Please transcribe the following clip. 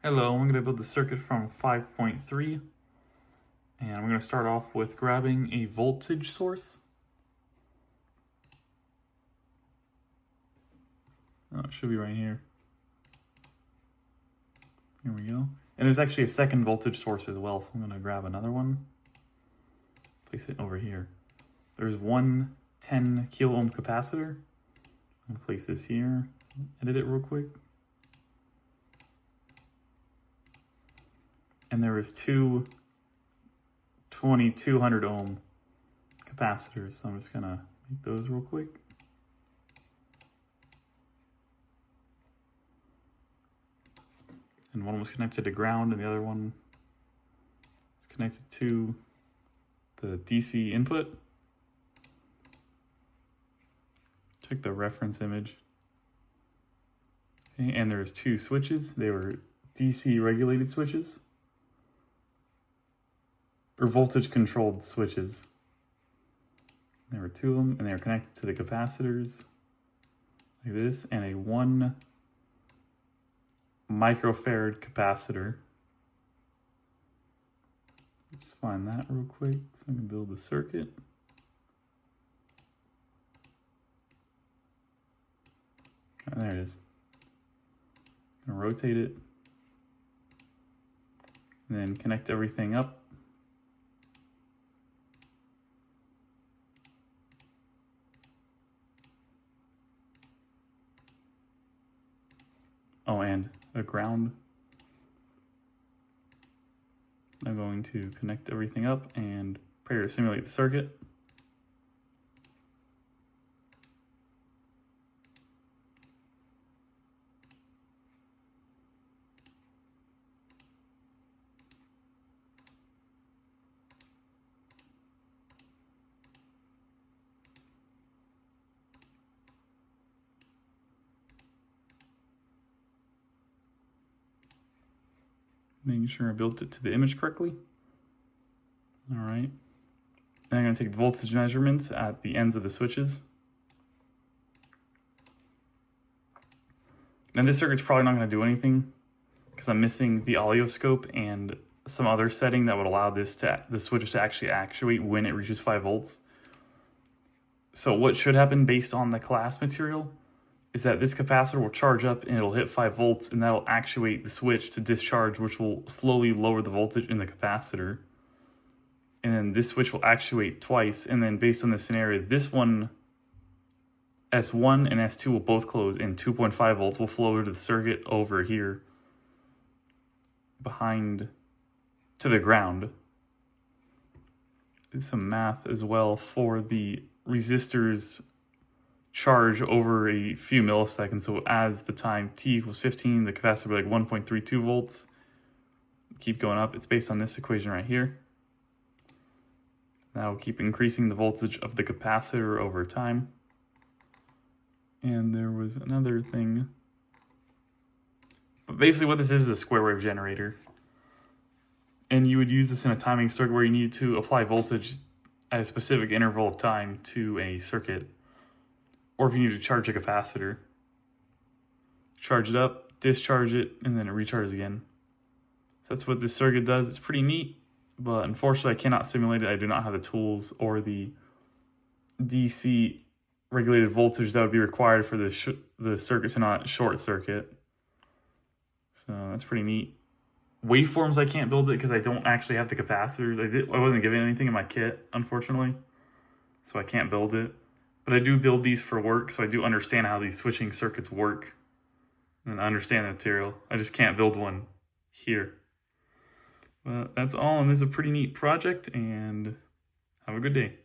Hello, I'm going to build the circuit from 5.3, and I'm going to start off with grabbing a voltage source. Oh, it should be right here. Here we go. And there's actually a second voltage source as well, so I'm going to grab another one, place it over here. There's one 10 kilo ohm capacitor. I'll place this here, edit it real quick. And there is two 2200 ohm capacitors, so I'm just gonna make those real quick. And one was connected to ground and the other one is connected to the DC input. Check the reference image. Okay, and there's two switches. They were DC regulated switches, or voltage controlled switches. There were two of them, and they were connected to the capacitors like this, and a 1 microfarad capacitor. Let's find that real quick so I can build the circuit. Oh, there it is. I'm gonna rotate it and then connect everything up. Oh, and a ground. I'm going to connect everything up and prepare to simulate the circuit. Making sure I built it to the image correctly. All right. Then I'm going to take the voltage measurements at the ends of the switches. Now this circuit's probably not going to do anything because I'm missing the oscilloscope and some other setting that would allow the switch to actually actuate when it reaches 5 volts. So what should happen based on the class material is that this capacitor will charge up and it'll hit 5 volts, and that'll actuate the switch to discharge, which will slowly lower the voltage in the capacitor. And then this switch will actuate twice, and then based on the scenario, this one, S1 and S2 will both close, and 2.5 volts will flow to the circuit over here behind to the ground. Did some math as well for the resistors charge over a few milliseconds. So as the time t equals 15, the capacitor will be like 1.32 volts. Keep going up. It's based on this equation right here. That'll keep increasing the voltage of the capacitor over time. And there was another thing. But basically what this is a square wave generator. And you would use this in a timing circuit where you need to apply voltage at a specific interval of time to a circuit. Or if you need to charge a capacitor. Charge it up, discharge it, and then it recharges again. So that's what this circuit does. It's pretty neat, but unfortunately I cannot simulate it. I do not have the tools or the DC regulated voltage that would be required for the circuit to not short circuit. So that's pretty neat. Waveforms, I can't build it because I don't actually have the capacitors. I wasn't given anything in my kit, unfortunately, so I can't build it. But I do build these for work, so I do understand how these switching circuits work and I understand the material. I just can't build one here. But that's all, and this is a pretty neat project, and have a good day.